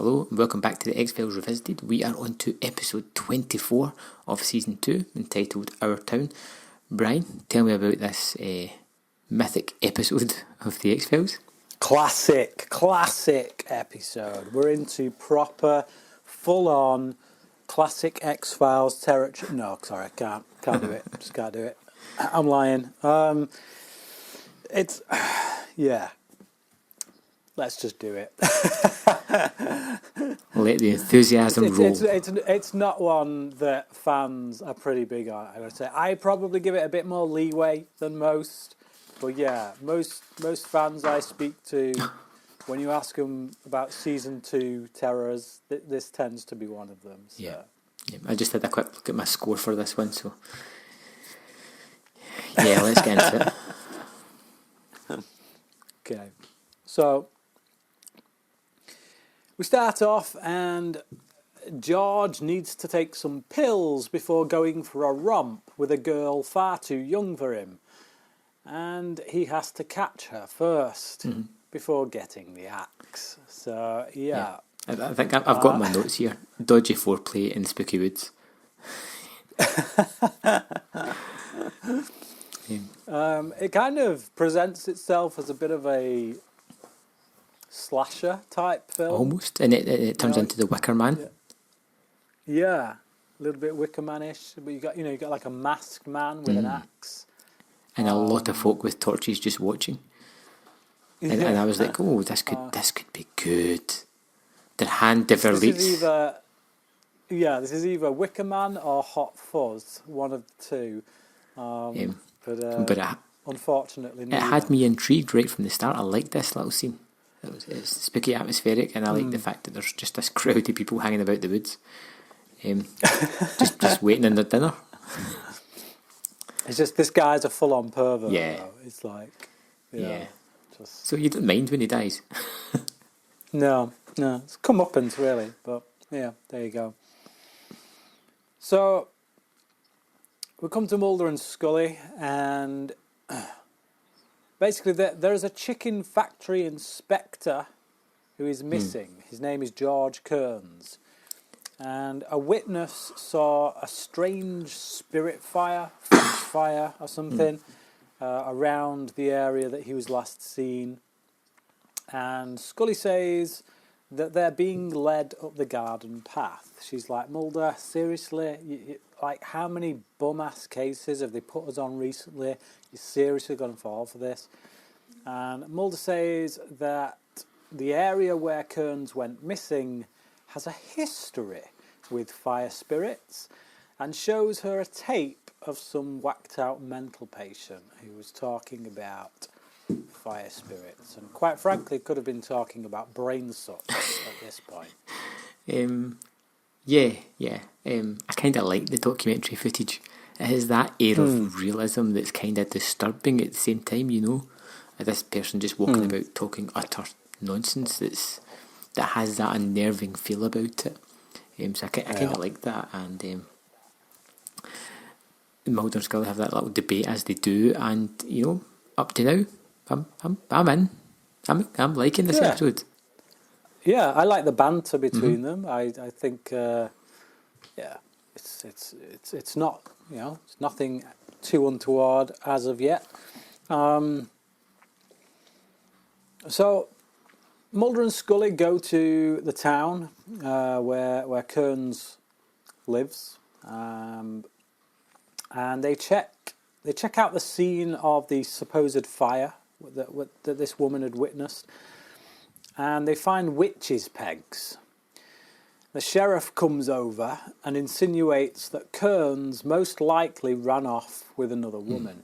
Hello and welcome back to the X-Files Revisited. We are on to episode 24 of season 2, entitled Our Town. Brian, tell me about this mythic episode of the X-Files. Classic episode. We're into proper, full-on, classic X-Files territory. No, sorry, I can't do it. Just can't do it. I'm lying. Yeah. Let's just do it. Let the enthusiasm roll. It's not one that fans are pretty big on, I would say. I probably give it a bit more leeway than most. But yeah, most fans I speak to, when you ask them about season 2 terrors, this tends to be one of them. So. Yeah, I just had a quick look at my score for this one, so yeah, let's get into it. Okay, so we start off and George needs to take some pills before going for a romp with a girl far too young for him. And he has to catch her first before getting the axe. So, yeah. I think I've got my notes here. Dodgy foreplay in Spooky Woods. It kind of presents itself as a bit of a slasher type film. Almost. And it turns into the Wicker Man. Yeah. A little bit Wicker Man-ish. But you got like a masked man with an axe. And a lot of folk with torches just watching. And I was like, oh, this could be good. Their hand never leaks. This is either Wicker Man or Hot Fuzz, one of the two. But unfortunately, it had me intrigued right from the start. I liked this little scene. It's spooky, atmospheric, and I like the fact that there's just this crowd of people hanging about the woods, just waiting on their dinner. It's just this guy's a full-on pervert. Yeah, though. It's like So you don't mind when he dies? No, it's comeuppance really, but yeah, there you go. So we come to Mulder and Scully, and basically there's a chicken factory inspector who is missing. His name is George Kearns. And a witness saw a strange spirit fire or something around the area that he was last seen. And Scully says that they're being led up the garden path. She's like, Mulder, seriously? Like, how many bum-ass cases have they put us on recently? You're seriously going to fall for this? And Mulder says that the area where Kearns went missing has a history with fire spirits, and shows her a tape of some whacked out mental patient who was talking about fire spirits, and quite frankly could have been talking about brain sucks at this point. I kind of like the documentary footage. It has that air of realism that's kind of disturbing at the same time, this person just walking about talking utter nonsense that has that unnerving feel about it. So I kind of like that, and Mulder and Scully have that little debate as they do, and up to now, I'm in. I'm liking this episode. Yeah, I like the banter between them. I think it's not it's nothing too untoward as of yet. So Mulder and Scully go to the town where Kearns lives, and they check out the scene of the supposed fire that this woman had witnessed, and they find witches' pegs. The sheriff comes over and insinuates that Kearns most likely ran off with another woman.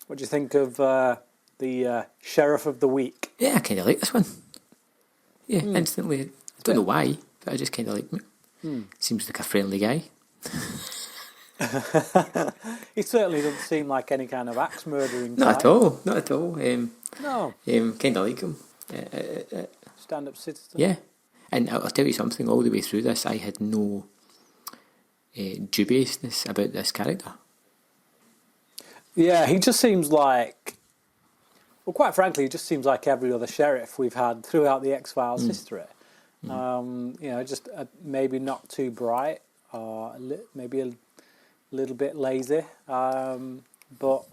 What do you think of the Sheriff of the Week? Yeah, I kind of like this one. Yeah, instantly. I don't know why, but I just kind of like him. Seems like a friendly guy. He certainly doesn't seem like any kind of axe murdering type. Not at all. No. Kind of like him. Stand-up citizen. Yeah. And I'll tell you something, all the way through this, I had no dubiousness about this character. Yeah, he just seems like... Well, quite frankly, he just seems like every other sheriff we've had throughout the X-Files history. Just maybe not too bright, or maybe a little bit lazy, but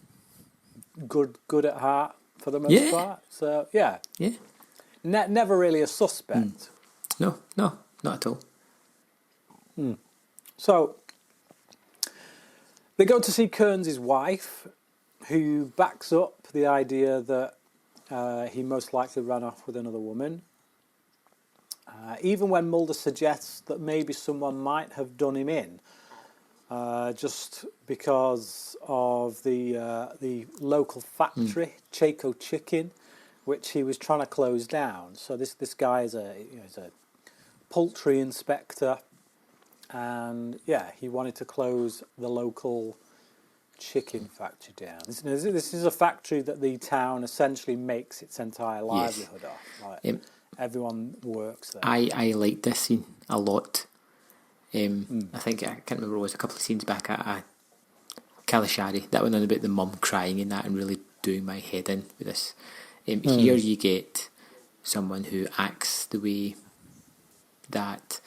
good at heart for the most part. So yeah. Never really a suspect. No, not at all. So they go to see Kearns' wife, who backs up the idea that he most likely ran off with another woman. Even when Mulder suggests that maybe someone might have done him in, just because of the local factory, Chaco Chicken, which he was trying to close down. So this guy is a poultry inspector, and he wanted to close the local chicken factory down. This is a factory that the town essentially makes its entire livelihood off. Everyone works there. I liked this scene a lot. I think, I can't remember, it was a couple of scenes back at Kalashari, that one on about the mum crying and that, and really doing my head in with this. Here you get someone who acts the way that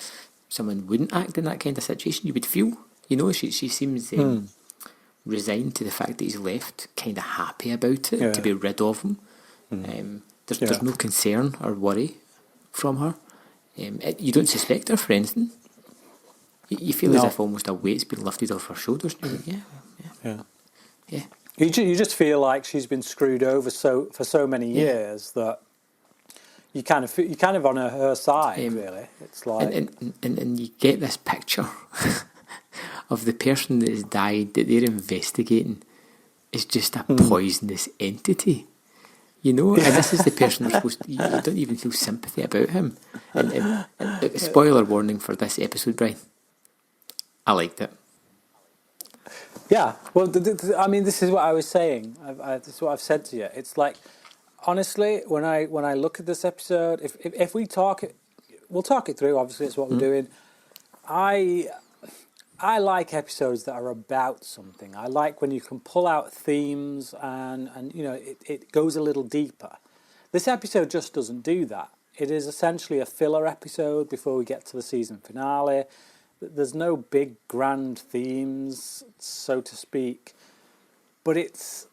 someone wouldn't act in that kind of situation. You would feel, she seems resigned to the fact that he's left, kind of happy about it, to be rid of him. There's no concern or worry from her. You don't suspect her for anything. You feel as if almost a weight's been lifted off her shoulders. Yeah. You just feel like she's been screwed over for so many years that you kind of on her side, really. It's like and you get this picture of the person that has died that they're investigating is just a poisonous entity. And this is the person we're supposed to... You don't even feel sympathy about him. And spoiler warning for this episode, Brian. I liked it. Yeah, well, this is what I was saying. This is what I've said to you. It's like, honestly, when I look at this episode, if we talk it, we'll talk it through. Obviously, it's what we're doing. I like episodes that are about something. I like when you can pull out themes and it goes a little deeper. This episode just doesn't do that. It is essentially a filler episode before we get to the season finale. There's no big grand themes, so to speak, but it's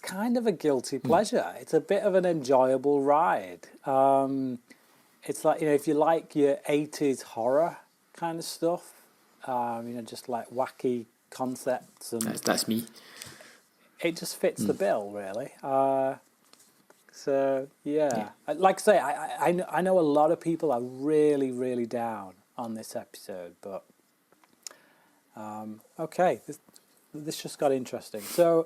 kind of a guilty pleasure. It's a bit of an enjoyable ride. It's like, if you like your 80s horror kind of stuff, just like wacky concepts, and that's me. It just fits the bill, really. Like I say, I know a lot of people are really, really down on this episode, but okay, this just got interesting. So,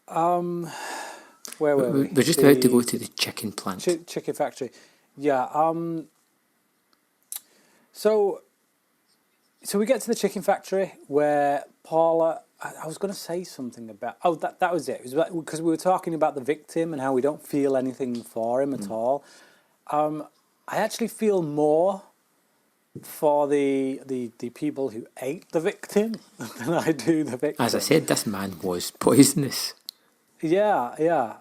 where were we? We're just about to go to the chicken plant. Chicken factory. Yeah. So we get to the chicken factory where Paula... I was going to say something about... Oh, that was it. It was because we were talking about the victim and how we don't feel anything for him at all. I actually feel more for the people who ate the victim than I do the victim. As I said, this man was poisonous. Yeah.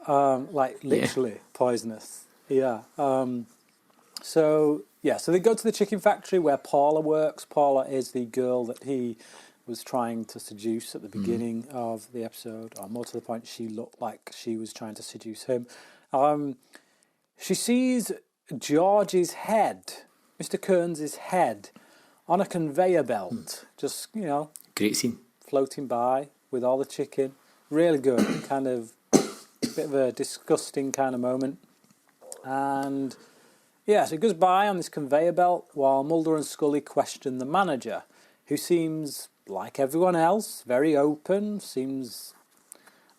Like literally poisonous. Yeah. So they go to the chicken factory where Paula works. Paula is the girl that he was trying to seduce at the beginning of the episode, or more to the point, she looked like she was trying to seduce him. She sees George's head, Mr. Kearns' head, on a conveyor belt, just, great scene, floating by with all the chicken. Really good, kind of bit of a disgusting kind of moment. And so it goes by on this conveyor belt while Mulder and Scully question the manager, who seems, like everyone else, very open, seems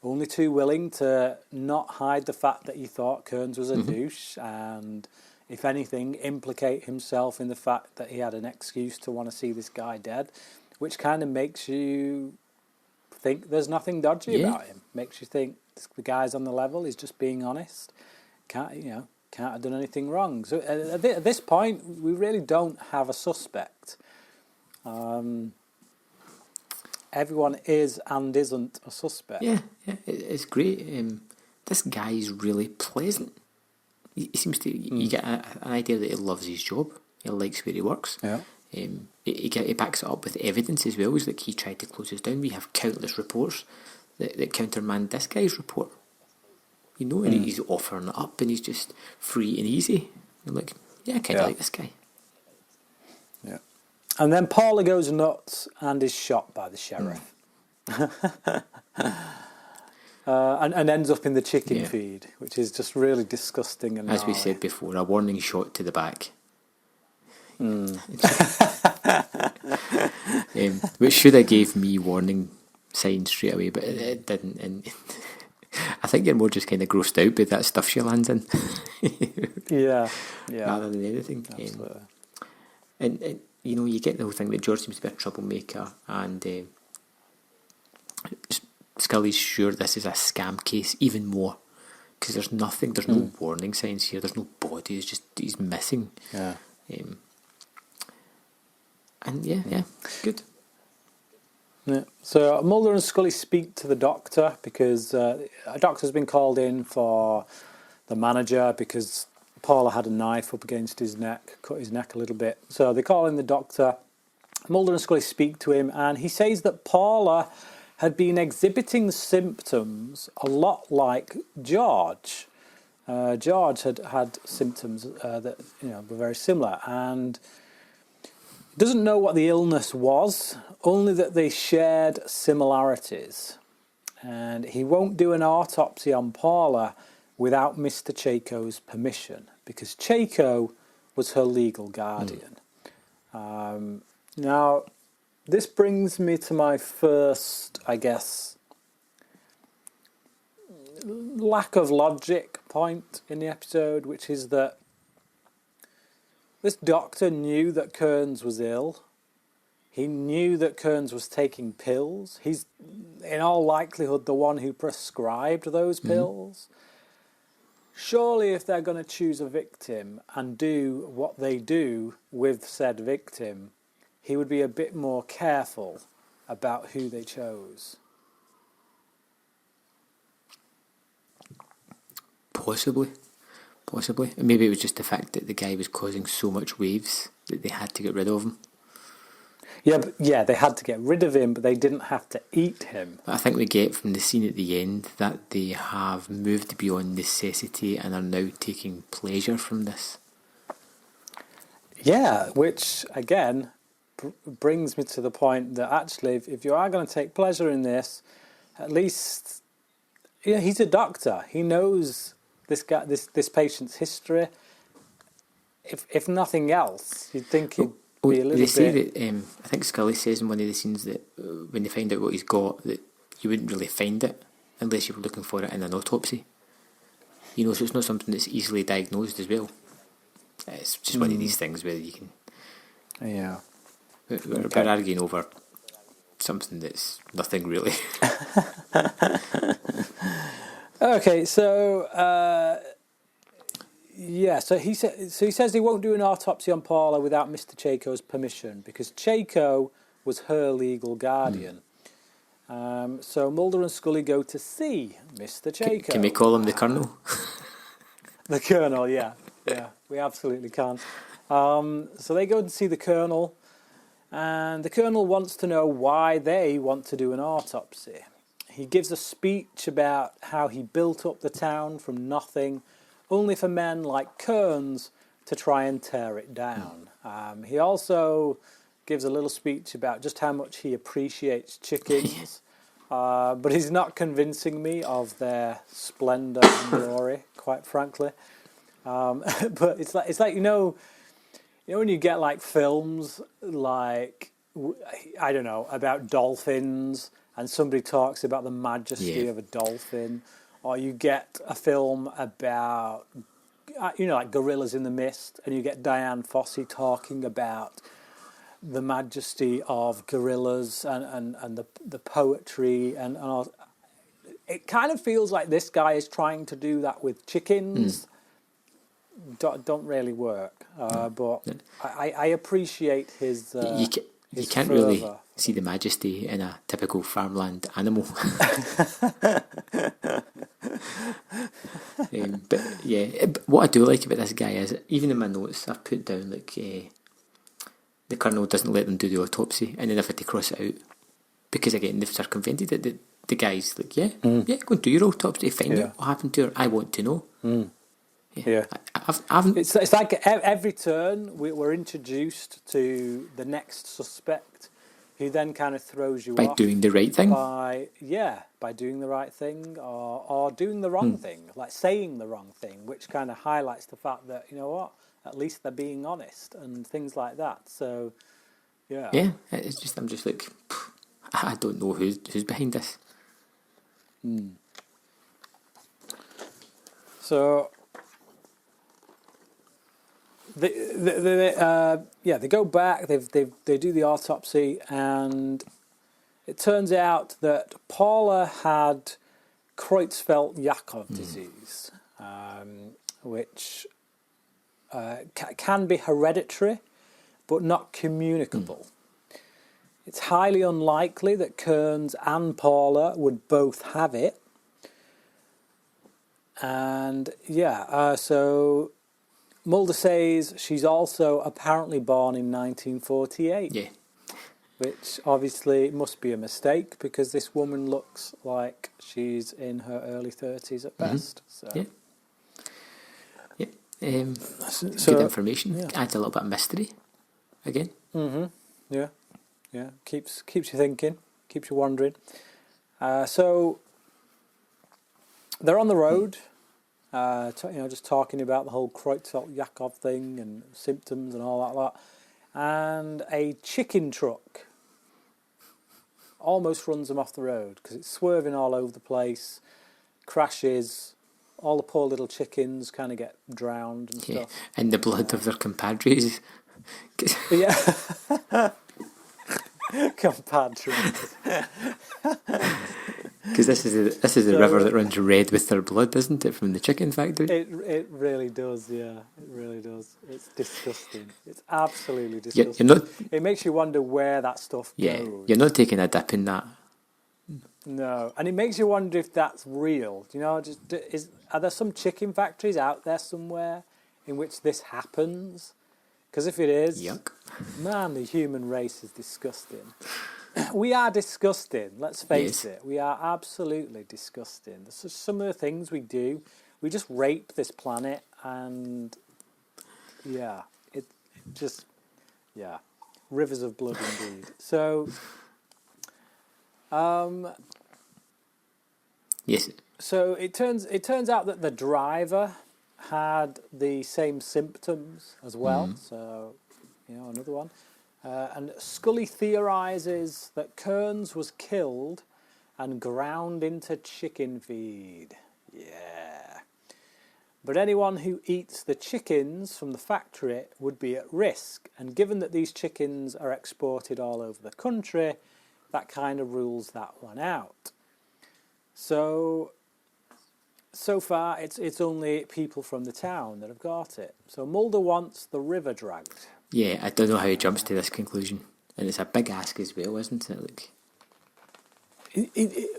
only too willing to not hide the fact that he thought Kearns was a douche, and, if anything, implicate himself in the fact that he had an excuse to want to see this guy dead, which kind of makes you think there's nothing dodgy about him. Makes you think the guy's on the level, he's just being honest. Can't have done anything wrong. So at this point, we really don't have a suspect. everyone is and isn't a suspect. Yeah, it's great. This guy's really pleasant. He seems to. You get an idea that he loves his job. He likes where he works. Yeah. He backs it up with evidence as well. It's like he tried to close us down. We have countless reports that countermand this guy's report. You know, and he's offering it up, and he's just free and easy. You're like, yeah, I kind of like this guy. Yeah. And then Paula goes nuts and is shot by the sheriff. And ends up in the chicken feed, which is just really disgusting. And as we said before, a warning shot to the back. Which should have gave me warning signs straight away, but it didn't. And I think you're more just kind of grossed out by that stuff she lands in. yeah. Rather than anything. Absolutely. And you know, you get the whole thing that George seems to be a troublemaker, and Scully's sure this is a scam case even more, because there's no warning signs here, there's no body, it's just he's missing. Yeah. And yeah, good. Yeah. So Mulder and Scully speak to the doctor because a doctor's been called in for the manager because Paula had a knife up against his neck, cut his neck a little bit. So they call in the doctor. Mulder and Scully speak to him, and he says that Paula had been exhibiting symptoms a lot like George. George had symptoms that were very similar, and doesn't know what the illness was, only that they shared similarities. And he won't do an autopsy on Paula without Mr. Chaco's permission, because Chaco was her legal guardian. Now, this brings me to my first, I guess, lack of logic point in the episode, which is that this doctor knew that Kearns was ill. He knew that Kearns was taking pills. He's, in all likelihood, the one who prescribed those pills. Surely, if they're going to choose a victim and do what they do with said victim, he would be a bit more careful about who they chose. Possibly. Maybe it was just the fact that the guy was causing so much waves that they had to get rid of him. Yeah, they had to get rid of him, but they didn't have to eat him. I think we get from the scene at the end that they have moved beyond necessity and are now taking pleasure from this. Yeah, which, again, brings me to the point that actually, if you are going to take pleasure in this, at least, he's a doctor. He knows this guy, this patient's history. If nothing else, you'd think he'd be a little bit. They say that I think Scully says in one of the scenes that when they find out what he's got, that you wouldn't really find it unless you were looking for it in an autopsy. So it's not something that's easily diagnosed as well. It's just one of these things where you can. Yeah. We're arguing over something that's nothing really. Okay, so so he says he won't do an autopsy on Paula without Mr. Chaco's permission because Chaco was her legal guardian. So Mulder and Scully go to see Mr. Chaco. Can we call him the Colonel? The Colonel, yeah, we absolutely can. So they go to see the Colonel, and the Colonel wants to know why they want to do an autopsy. He gives a speech about how he built up the town from nothing, only for men like Kearns to try and tear it down. He also gives a little speech about just how much he appreciates chickens, but he's not convincing me of their splendour and glory, quite frankly. But it's like when you get like films like I don't know about dolphins. And somebody talks about the majesty of a dolphin, or you get a film about, like Gorillas in the Mist, and you get Diane Fossey talking about the majesty of gorillas and the poetry and all. It kind of feels like this guy is trying to do that with chickens. Don't really work, but I appreciate his. You can't really see the majesty in a typical farmland animal. But yeah, what I do like about this guy is, even in my notes, I've put down like the colonel doesn't let them do the autopsy, and then they've had to cross it out because again they've circumvented it. The guy's like, yeah, go and do your autopsy, find out what happened to her. I want to know. Yeah. It's like every turn we're introduced to the next suspect, who then kind of throws you off by doing the right thing. By doing the right thing or doing the wrong thing, like saying the wrong thing, which kind of highlights the fact that, you know what, at least they're being honest and things like that. So, yeah. Yeah, it's just, I'm just like, I don't know who's behind this. So they go back. They do the autopsy, and it turns out that Paula had Creutzfeldt-Jakob disease, which can be hereditary, but not communicable. It's highly unlikely that Kearns and Paula would both have it. And so Mulder says she's also apparently born in 1948. Yeah. Which obviously must be a mistake, because this woman looks like she's in her early 30s at best. So. Yeah. Good information. Yeah. Adds a little bit of mystery again. Yeah. Keeps you thinking, keeps you wondering. So they're on the road, just talking about the whole Creutzfeldt-Jakob thing and symptoms and all that lot. And a chicken truck almost runs them off the road because it's swerving all over the place, crashes. All the poor little chickens kind of get drowned and stuff. In the blood of their compadres. Yeah. Compadres. Because this is a river that runs red with their blood, isn't it, from the chicken factory? It really does, yeah. It really does. It's disgusting. It's absolutely disgusting. It makes you wonder where that stuff goes. You're not taking a dip in that. No, and it makes you wonder if that's real. You know, are there some chicken factories out there somewhere in which this happens? Because if it is, yuck. Man, the human race is disgusting. We are disgusting, let's face it. We are absolutely disgusting. This is some of the things we do. We just rape this planet, and rivers of blood indeed. So, yes. So it turns out that the driver had the same symptoms as well. So, another one. And Scully theorises that Kearns was killed and ground into chicken feed. Yeah. But anyone who eats the chickens from the factory would be at risk. And given that these chickens are exported all over the country, that kind of rules that one out. So far, it's only people from the town that have got it. So Mulder wants the river dragged. Yeah, I don't know how he jumps to this conclusion. And it's a big ask as well, isn't it? Like,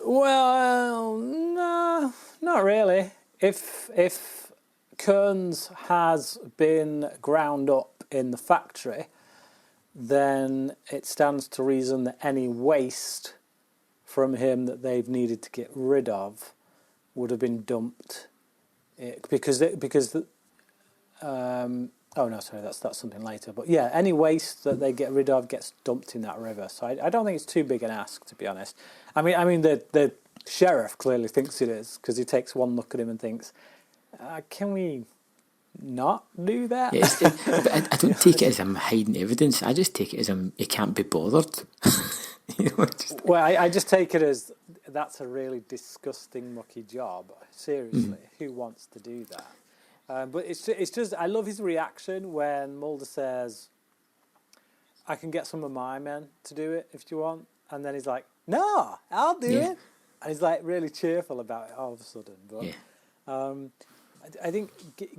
well, no, not really. If Kearns has been ground up in the factory, then it stands to reason that any waste from him that they've needed to get rid of would have been dumped, because oh no, sorry, that's something later. But yeah, any waste that they get rid of gets dumped in that river. So I don't think it's too big an ask, to be honest. I mean the sheriff clearly thinks it is, because he takes one look at him and thinks, "Can we not do that?" Yeah, but I don't take it as I'm hiding evidence. I just take it as he can't be bothered. Well, I just take it as that's a really disgusting, mucky job. Seriously, who wants to do that? But it's just I love his reaction when Mulder says, "I can get some of my men to do it if you want," and then he's like, "No, I'll do it," and he's like really cheerful about it all of a sudden. But I think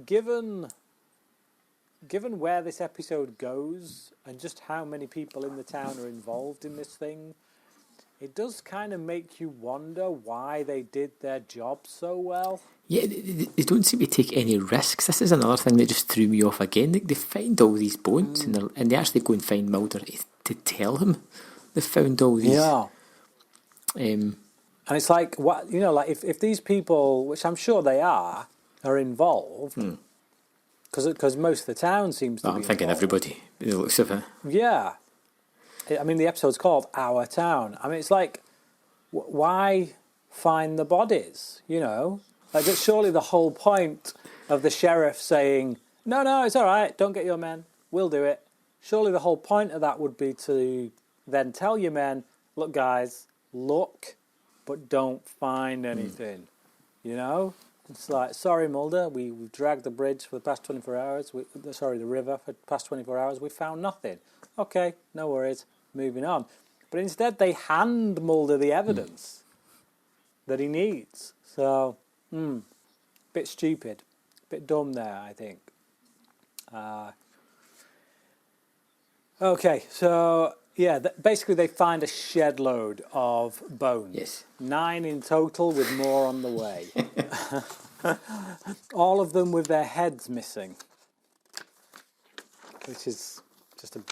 given given where this episode goes and just how many people in the town are involved in this thing, it does kind of make you wonder why they did their job so well. Yeah, they don't seem to take any risks. This is another thing that just threw me off again. They find all these bones and they actually go and find Mulder to tell him they found all these. Yeah. And it's like, what, you know, like if these people, which I'm sure they are involved, because most of the town seems to be I'm thinking involved. everybody, by the looks of it. Yeah. I mean, the episode's called Our Town. I mean, it's like, why find the bodies, you know? Like, that's surely the whole point of the sheriff saying, no, it's all right, don't get your men, we'll do it. Surely the whole point of that would be to then tell your men, look, guys, look, but don't find anything, you know? It's like, sorry, Mulder, we've dragged the bridge for the past 24 hours, the river for the past 24 hours, we found nothing. Okay, no worries, moving on. But instead they hand Mulder the evidence that he needs. So, bit stupid, bit dumb there, I think. Okay, so, yeah, basically they find a shed load of bones. Yes. 9 in total, with more on the way. All of them with their heads missing, which is just a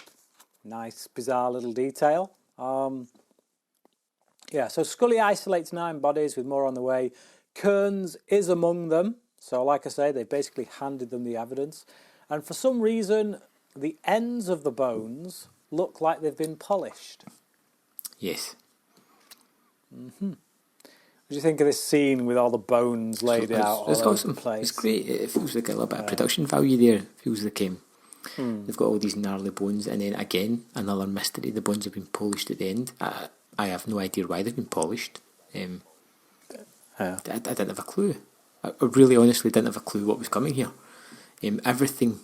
nice, bizarre little detail. Yeah, so Scully isolates 9 bodies with more on the way. Kearns is among them. So like I say, they basically handed them the evidence. And for some reason, the ends of the bones look like they've been polished. Yes. What do you think of this scene with all the bones laid out all over the place? It's great. It feels like a little bit of production value there. It feels like they've got all these gnarly bones, and then again, another mystery. The bones have been polished at the end. I have no idea why they've been polished. I didn't have a clue. I really honestly didn't have a clue what was coming here. Everything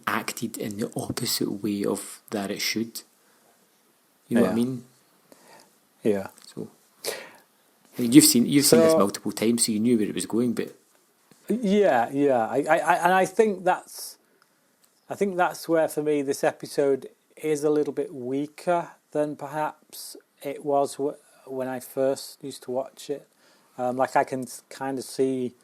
acted in the opposite way of that it should. You know what I mean? Yeah. So, I mean, you've seen this multiple times, so you knew where it was going. But yeah. I think that's where for me this episode is a little bit weaker than perhaps it was when I first used to watch it. Like I can kind of see,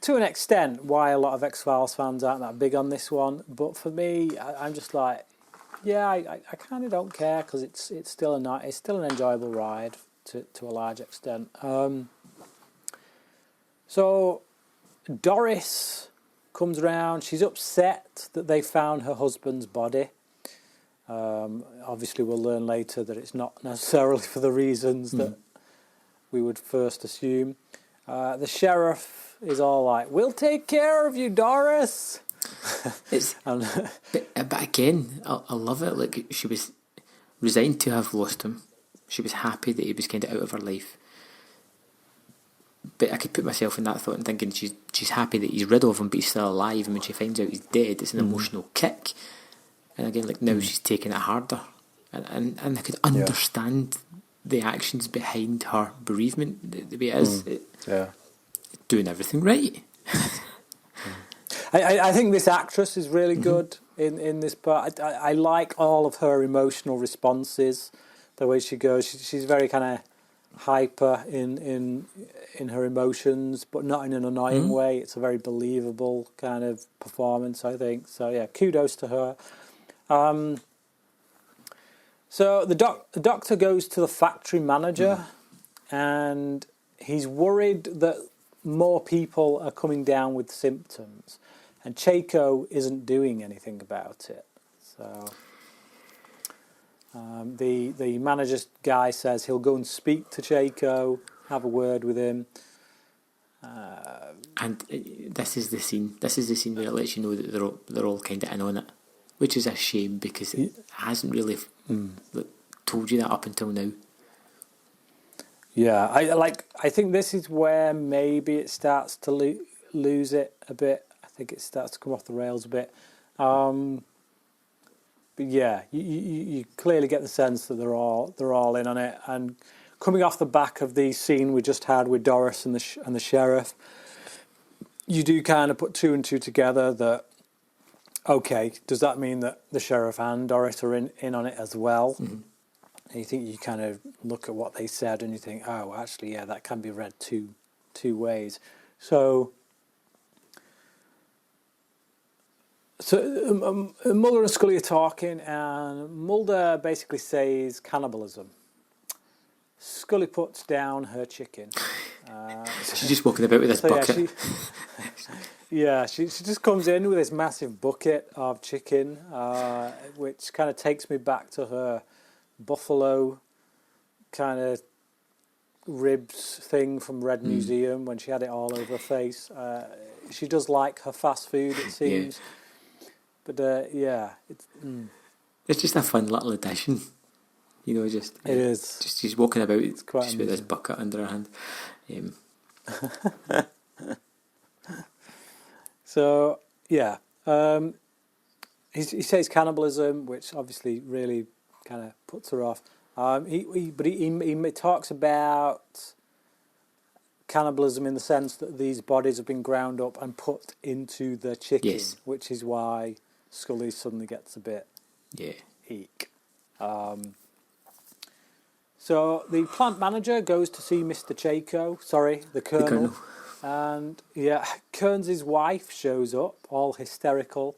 to an extent, why a lot of X-Files fans aren't that big on this one. But for me, I'm just like, yeah, I kind of don't care, because it's still an enjoyable ride to a large extent. So Doris comes around. She's upset that they found her husband's body. Obviously, we'll learn later that it's not necessarily for the reasons that we would first assume. The sheriff is all like, "We'll take care of you, Doris." But again, I love it. Like, she was resigned to have lost him. She was happy that he was kind of out of her life. But I could put myself in that thought and thinking she's happy that he's rid of him, but he's still alive. And when she finds out he's dead, it's an emotional kick. And again, like, now she's taking it harder. And I could understand the actions behind her bereavement the way it is. Doing everything right. I think this actress is really good in this part. I like all of her emotional responses, the way she goes. She's very kind of hyper in her emotions, but not in an annoying way. It's a very believable kind of performance, I think. So yeah, kudos to her. So the doctor goes to the factory manager, and he's worried that more people are coming down with symptoms, and Chaco isn't doing anything about it. So the manager's guy says he'll go and speak to Chaco, have a word with him. And this is the scene. This is the scene where it lets you know that they're all kind of in on it, which is a shame, because it hasn't really told you that up until now. Yeah, I think this is where maybe it starts to lose it a bit. I think it starts to come off the rails a bit. But yeah, you clearly get the sense that they're all in on it. And coming off the back of the scene we just had with Doris and the sheriff, you do kind of put 2 and 2 together that Okay, does that mean that the sheriff and Doris are in on it as well? And you think you kind of look at what they said and you think, oh, actually, yeah, that can be read two ways. So Mulder and Scully are talking, and Mulder basically says cannibalism. Scully puts down her chicken. She's just walking about with this bucket. She just comes in with this massive bucket of chicken, which kind of takes me back to her buffalo kind of ribs thing from Red Museum when she had it all over her face. She does like her fast food, it seems. Yeah. But It's just a fun little addition. You know, it is. Just she's walking about just amusing. with this bucket under her hand. So yeah, he says cannibalism, which obviously really kind of puts her off. He talks about cannibalism in the sense that these bodies have been ground up and put into the chicken, which is why Scully suddenly gets a bit eek. So the plant manager goes to see Mr. the Colonel. And Kearns' wife shows up, all hysterical,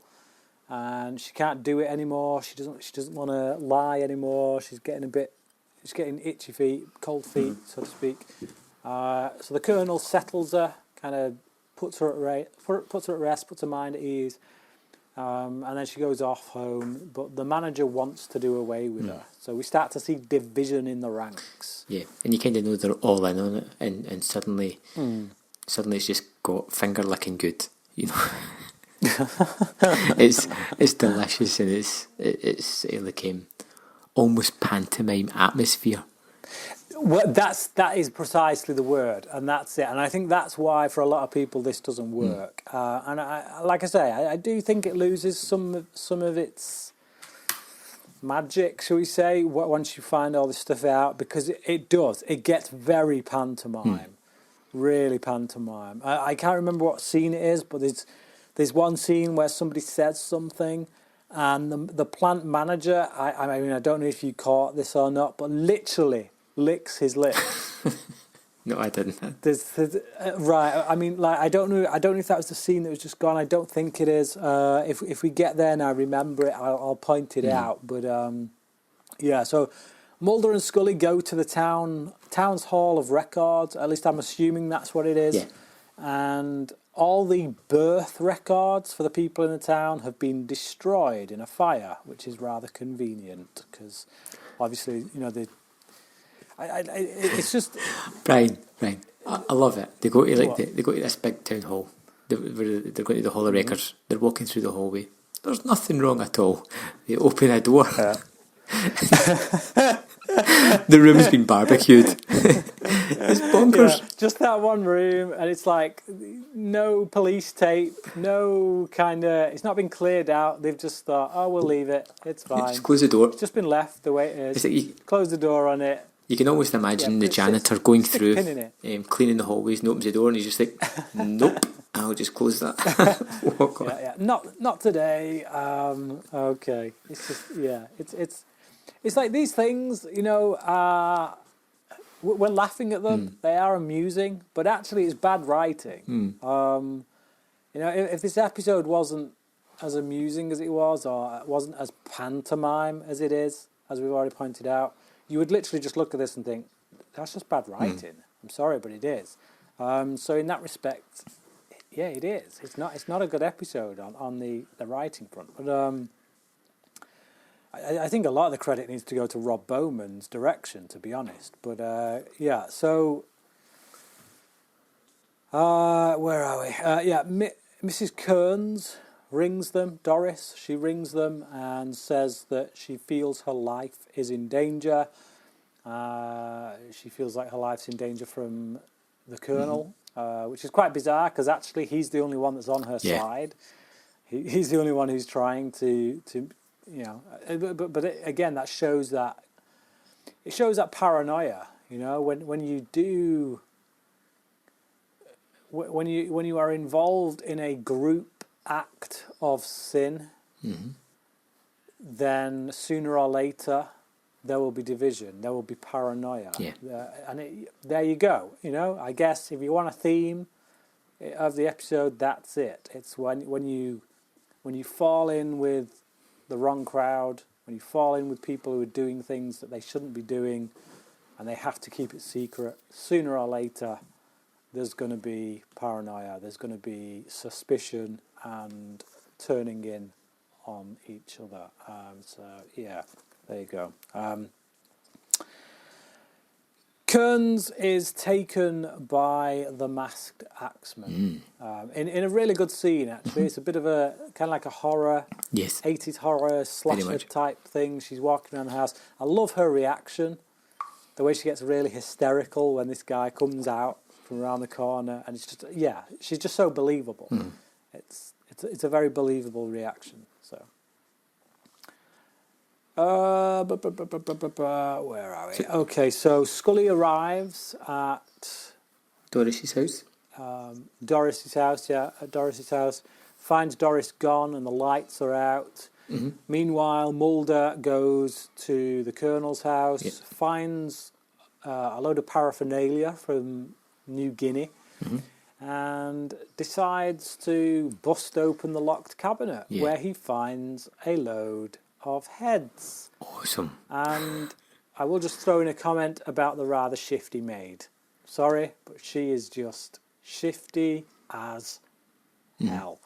and she can't do it anymore. She doesn't want to lie anymore. She's getting itchy feet, cold feet, so to speak. So the Colonel settles her, kind of puts her at rest, puts her mind at ease, and then she goes off home. But the manager wants to do away with her, so we start to see division in the ranks. Yeah, and you kind of know they're all in on it, and suddenly it's just got finger licking good, you know. it's delicious, and it's like almost pantomime atmosphere. Well, that is precisely the word, and that's it. And I think that's why for a lot of people this doesn't work. And I do think it loses some of its magic, shall we say, once you find all this stuff out, because it does. It gets very pantomime. Really pantomime. I can't remember what scene it is, but there's one scene where somebody says something, and the plant manager, I mean, I don't know if you caught this or not, but literally licks his lips. No, I didn't. Right. I mean, like, I don't know if that was the scene that was just gone. I don't think it is. If we get there and I remember it, I'll point it out. But so Mulder and Scully go to the town's hall of records. At least I'm assuming that's what it is. Yeah. And all the birth records for the people in the town have been destroyed in a fire, which is rather convenient because obviously, you know, it's just Brian, I love it. They go to they go to this big town hall. They're going to the Hall of Records. They're walking through the hallway. There's nothing wrong at all. They open a door. The room's been barbecued. It's bonkers. Yeah, just that one room, and it's like no police tape, no kind of. It's not been cleared out. They've just thought, oh, we'll leave it. It's fine. Just close the door. It's just been left the way it is. It's like close the door on it. You can almost imagine the janitor going through, cleaning the hallways, and opens the door, and he's just like, "Nope, I'll just close that." Walk on. Not today. Okay, it's just it's like these things, you know. We're laughing at them. They are amusing, but actually, it's bad writing. You know, if this episode wasn't as amusing as it was, or wasn't as pantomime as it is, as we've already pointed out, you would literally just look at this and think, that's just bad writing. I'm sorry, but it is. So in that respect, yeah, it is. It's not a good episode on the writing front. But I think a lot of the credit needs to go to Rob Bowman's direction, to be honest. But so where are we? Mrs. Kearns rings them, Doris. She rings them and says that she feels her life is in danger. She feels like her life's in danger from the Colonel, which is quite bizarre because actually he's the only one that's on her side. He's the only one who's trying to you know. But again, that shows that paranoia. You know, when you are involved in a group act of sin, then sooner or later there will be division, there will be paranoia. Yeah. There you go. I guess if you want a theme of the episode, that's it. It's when you fall in with the wrong crowd, when you fall in with people who are doing things that they shouldn't be doing, and they have to keep it secret, sooner or later there's going to be paranoia, there's going to be suspicion and turning in on each other. There you go. Kearns is taken by the masked axeman in a really good scene, actually. It's a bit of a kind of like a horror, 80s horror slasher type thing. She's walking around the house. I love her reaction, the way she gets really hysterical when this guy comes out from around the corner, and it's just she's just so believable. It's a very believable reaction. So. Where are we? Okay, so Scully arrives at Doris's house. Doris's house, at Doris's house. Finds Doris gone and the lights are out. Meanwhile, Mulder goes to the Colonel's house, finds a load of paraphernalia from New Guinea, and decides to bust open the locked cabinet, where he finds a load of heads. Awesome. And I will just throw in a comment about the rather shifty maid. Sorry, but she is just shifty as hell.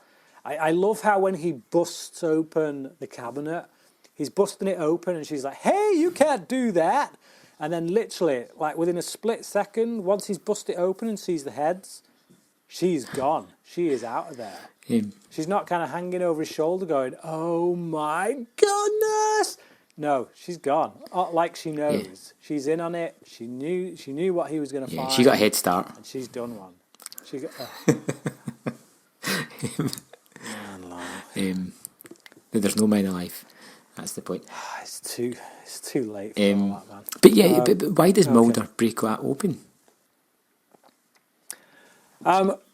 I love how when he busts open the cabinet, he's busting it open and she's like, hey, you can't do that. And then literally, like within a split second, once he's busted it open and sees the heads, she's gone. She is out of there. She's not kind of hanging over his shoulder going, oh my goodness. No, she's gone. Like she knows. Yeah. She's in on it. She knew what he was going to find. She got a head start. And she's done one. She got... There's no man alive. That's the point. It's too late for all that, man. But but why does Mulder break that open?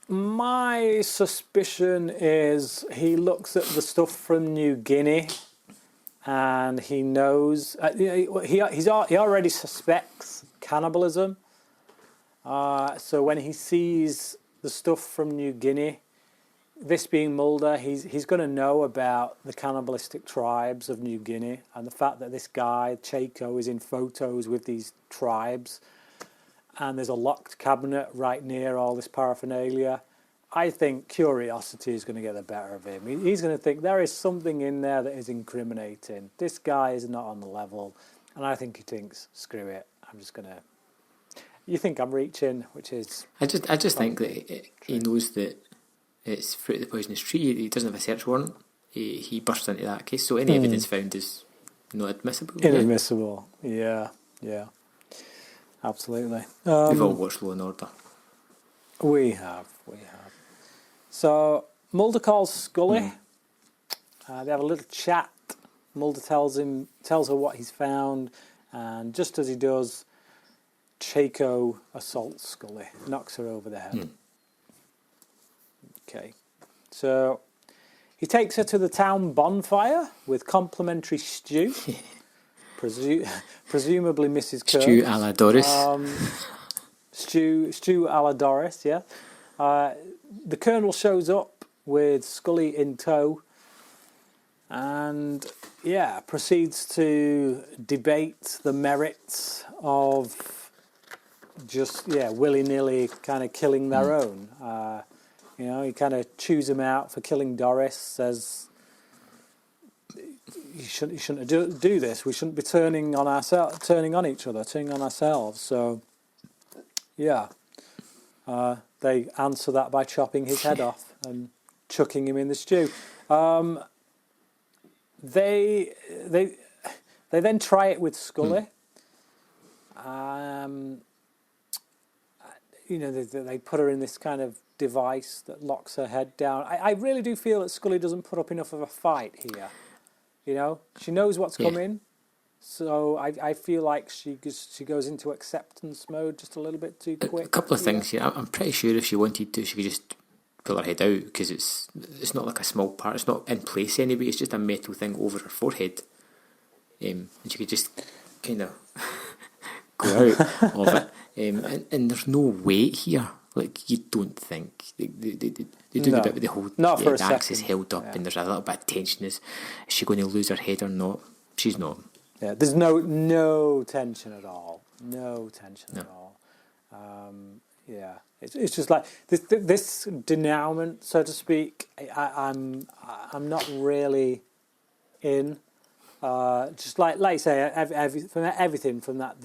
My suspicion is he looks at the stuff from New Guinea, and he knows he already suspects cannibalism. So when he sees the stuff from New Guinea, this being Mulder, he's going to know about the cannibalistic tribes of New Guinea and the fact that this guy Chaco is in photos with these tribes. And there's a locked cabinet right near all this paraphernalia. I think curiosity is going to get the better of him. He's going to think there is something in there that is incriminating. This guy is not on the level. And I think he thinks, screw it, I'm just going to... You think I'm reaching, which is... I just think that he knows that it's fruit of the poisonous tree. He doesn't have a search warrant. He bursts into that case. So any evidence found is not admissible. Inadmissible, yeah. Absolutely. We've all watched Law and Order. We have. So Mulder calls Scully. They have a little chat. Mulder tells her what he's found, and just as he does, Chaco assaults Scully, knocks her over the head. Okay. So he takes her to the town bonfire with complimentary stew. Presumably Mrs. Kearns. Stew a la Doris. Stew a la Doris, yeah. The Colonel shows up with Scully in tow and, proceeds to debate the merits of just, willy-nilly kind of killing their own. He kind of chews them out for killing Doris, says... You shouldn't do this. We shouldn't be turning on each other, turning on ourselves. So, they answer that by chopping his head off and chucking him in the stew. They then try it with Scully. They put her in this kind of device that locks her head down. I really do feel that Scully doesn't put up enough of a fight here. She knows what's coming, so I feel like she goes into acceptance mode just a little bit too quick. A couple of things here. I'm pretty sure if she wanted to, she could just pull her head out, because it's not like a small part. It's not in place anyway. It's just a metal thing over her forehead, and she could just kind of go out of it. And there's no weight here. Like, you don't think they do the bit with the whole the axe is held up, and there's a little bit of tension. Is she going to lose her head or not? She's not. Yeah, there's no tension at all. No tension at all. Yeah, it's just like this denouement, so to speak. I'm not really in. Just like you say, everything from that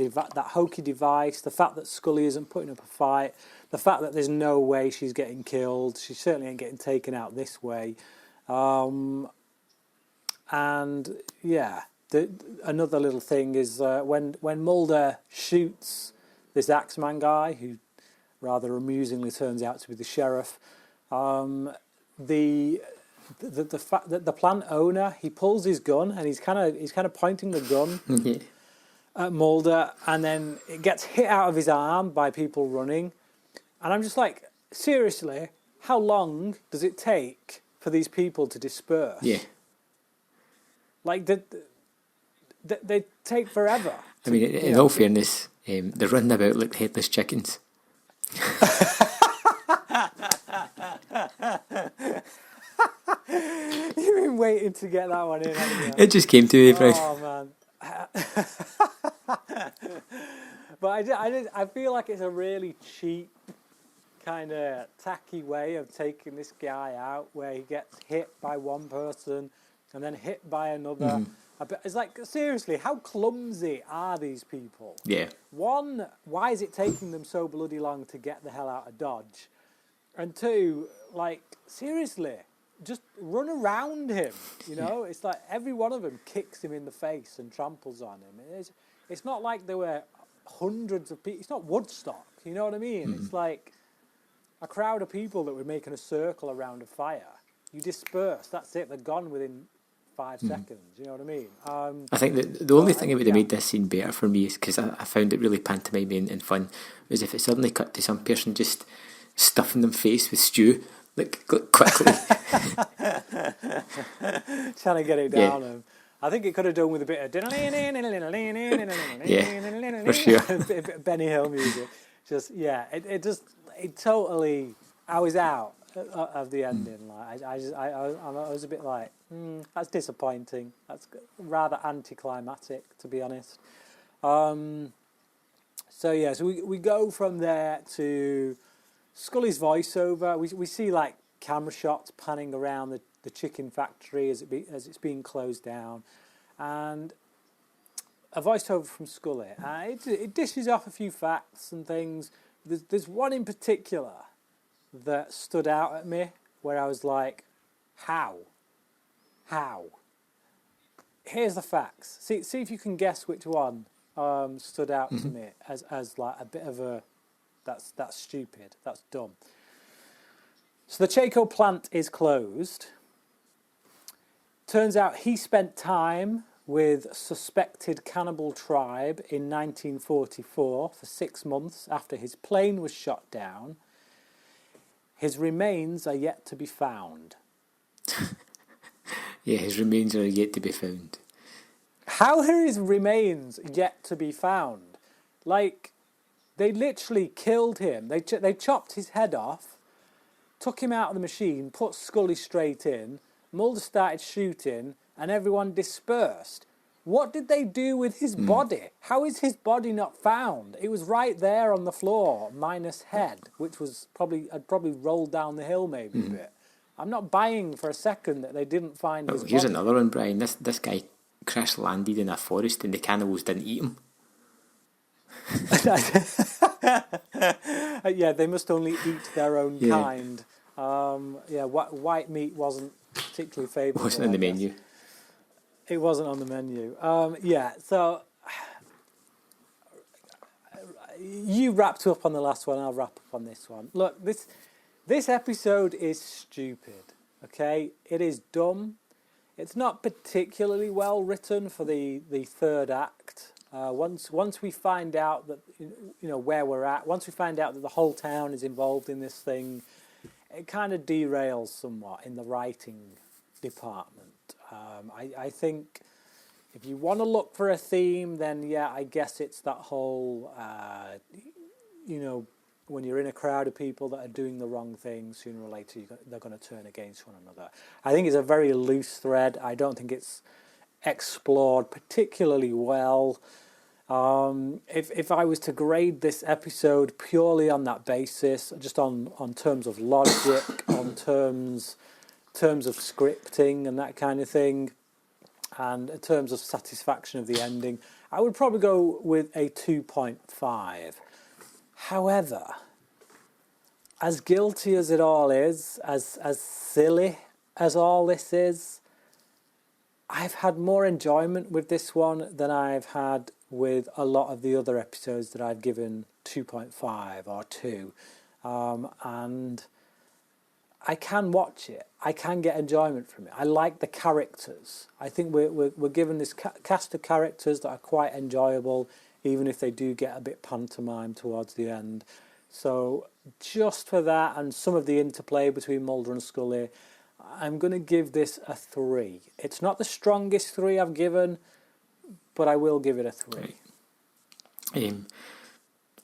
hokey device, the fact that Scully isn't putting up a fight, the fact that there's no way she's getting killed, she certainly ain't getting taken out this way, and yeah, another little thing is when Mulder shoots this Axeman guy, who rather amusingly turns out to be the sheriff, the fact that the plant owner, he pulls his gun and he's kind of pointing the gun at Mulder, and then it gets hit out of his arm by people running, and I'm just like, seriously, how long does it take for these people to disperse? Yeah, like they take forever. I mean, in all fairness, they're running about like headless chickens. You've been waiting to get that one in, haven't you? It just came to me, Brian. Oh man. But I feel like it's a really cheap, kind of tacky way of taking this guy out, where he gets hit by one person and then hit by another. It's like, seriously, how clumsy are these people? Yeah. One, why is it taking them so bloody long to get the hell out of Dodge? And two, like, seriously, just run around him, you know? It's like every one of them kicks him in the face and tramples on him. It's not like there were hundreds of people. It's not Woodstock, you know what I mean? It's like a crowd of people that were making a circle around a fire. You disperse, that's it, they're gone within 5 seconds, you know what I mean? I think that the only thing that would have made this scene better for me is because I found it really pantomiming and fun, was if it suddenly cut to some person just stuffing them face with stew, like quickly. Trying to get it down him. I think it could have done with a bit of for sure. a bit of Benny Hill music. Just it totally. I was out of the ending. Like I was a bit like, that's disappointing. That's rather anticlimactic, to be honest. So we go from there to Scully's voiceover. We see like camera shots panning around the chicken factory as it's being closed down, and a voiceover from Scully. It dishes off a few facts and things. There's one in particular that stood out at me where I was like, how? Here's the facts. See if you can guess which one stood out to me as like a bit of a that's stupid, that's dumb. So the Chaco plant is closed. Turns out he spent time with suspected cannibal tribe in 1944 for 6 months after his plane was shot down. His remains are yet to be found. Yeah, his remains are yet to be found. How are his remains yet to be found? Like, they literally killed him. They chopped his head off, took him out of the machine, put Scully straight in, Mulder started shooting, and everyone dispersed. What did they do with his body? How is his body not found? It was right there on the floor, minus head, which was probably rolled down the hill maybe a bit. I'm not buying for a second that they didn't find his body. Here's another one, Brian. This guy crash landed in a forest and the cannibals didn't eat him. Yeah, they must only eat their own kind. White meat wasn't particularly favourable. Wasn't in the menu. It wasn't on the menu. So you wrapped up on the last one, I'll wrap up on this one. Look, this episode is stupid, okay? It is dumb. It's not particularly well written for the third act. Once we find out that, where we're at, once we find out that the whole town is involved in this thing, it kind of derails somewhat in the writing department. I think if you want to look for a theme, then yeah, I guess it's that whole, when you're in a crowd of people that are doing the wrong thing, sooner or later they're going to turn against one another. I think it's a very loose thread. I don't think it's explored particularly well. If I was to grade this episode purely on that basis, just on terms of logic, on terms of scripting and that kind of thing, and in terms of satisfaction of the ending, I would probably go with a 2.5. However, as guilty as it all is, as silly as all this is, I've had more enjoyment with this one than I've had with a lot of the other episodes that I've given 2.5 or 2. And I can watch it. I can get enjoyment from it. I like the characters. I think we're given this cast of characters that are quite enjoyable, even if they do get a bit pantomime towards the end. So just for that and some of the interplay between Mulder and Scully, I'm going to give this a 3. It's not the strongest 3 I've given, but I will give it a 3.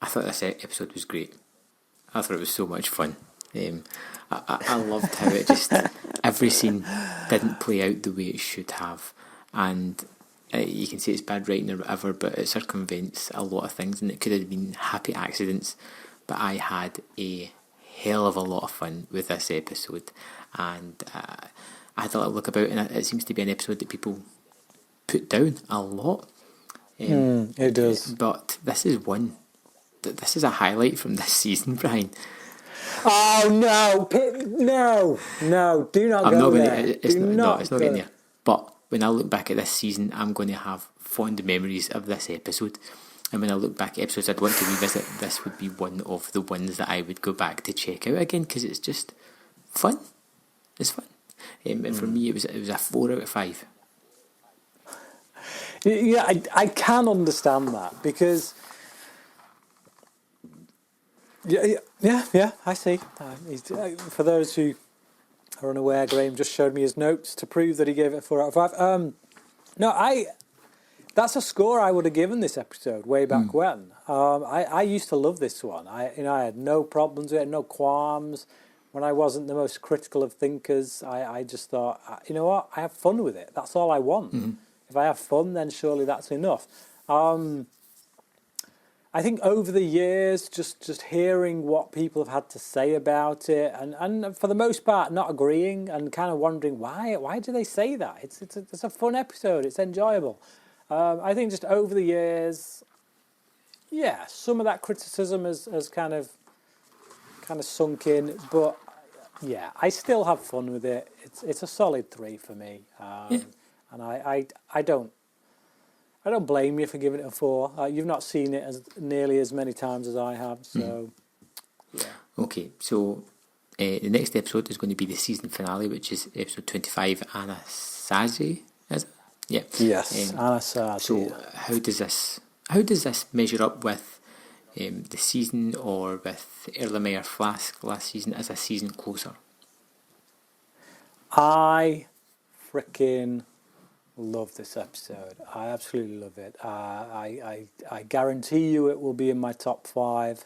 I thought this episode was great. I thought it was so much fun. I loved how it just, every scene didn't play out the way it should have, and you can say it's bad writing or whatever, but it circumvents a lot of things, and it could have been happy accidents, but I had a hell of a lot of fun with this episode, and I had a little look about, and it seems to be an episode that people put down a lot. It does. But this is one. This is a highlight from this season, Brian. Oh no! No! Do not go there. It's not getting there. But when I look back at this season, I'm going to have fond memories of this episode. And when I look back at episodes I'd want to revisit, this would be one of the ones that I would go back to check out again, because it's just fun. It's fun. And for me, it was a 4 out of 5. Yeah, I can understand that, because yeah, I see. For those who are unaware, Graham just showed me his notes to prove that he gave it a 4 out of 5. That's a score I would have given this episode way back when. I used to love this one. I had no problems with it, no qualms. When I wasn't the most critical of thinkers, I just thought, you know what, I have fun with it. That's all I want. Mm-hmm. If I have fun, then surely that's enough. I think over the years, just hearing what people have had to say about it, and for the most part not agreeing and kind of wondering why do they say that? It's a fun episode. It's enjoyable. I think just over the years, yeah, some of that criticism has kind of sunk in, but yeah, I still have fun with it. It's a solid 3 for me, and I don't blame you for giving it a 4. You've not seen it as nearly as many times as I have, so yeah. Okay, so the next episode is going to be the season finale, which is episode 25, Anasazi, is it? Yeah. Yes, Anasazi. So how does this measure up with the season, or with Erlenmeyer Flask last season as a season closer? I freaking love this episode. I absolutely love it. I guarantee you it will be in my top 5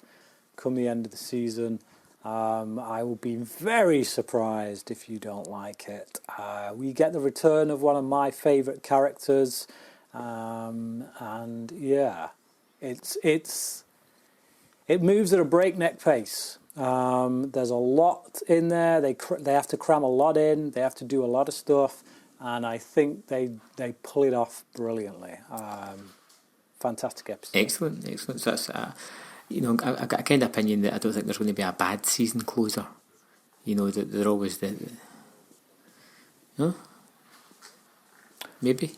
come the end of the season. I will be very surprised if you don't like it. We get the return of one of my favourite characters, and yeah, it moves at a breakneck pace. There's a lot in there. They have to cram a lot in. They have to do a lot of stuff. And I think they pull it off brilliantly. Fantastic episode. Excellent. So that's, I've got a kind of opinion that I don't think there's going to be a bad season closer. That they're always no? Maybe?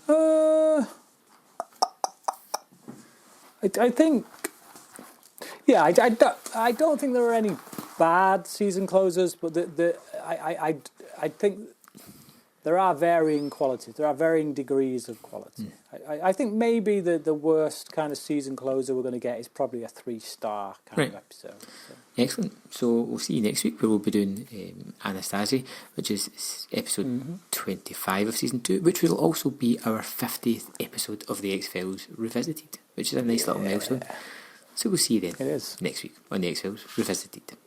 I think... Yeah, I don't think there are any bad season closers, but I think there are varying qualities. There are varying degrees of quality. I think maybe the worst kind of season closer we're going to get is probably a 3-star kind of episode. So. Excellent. So we'll see you next week, where we'll be doing Anastasia, which is episode 25 of season 2, which will also be our 50th episode of the X-Files Revisited, which is a nice little milestone. So we'll see you then next week on the X-Files Revisited.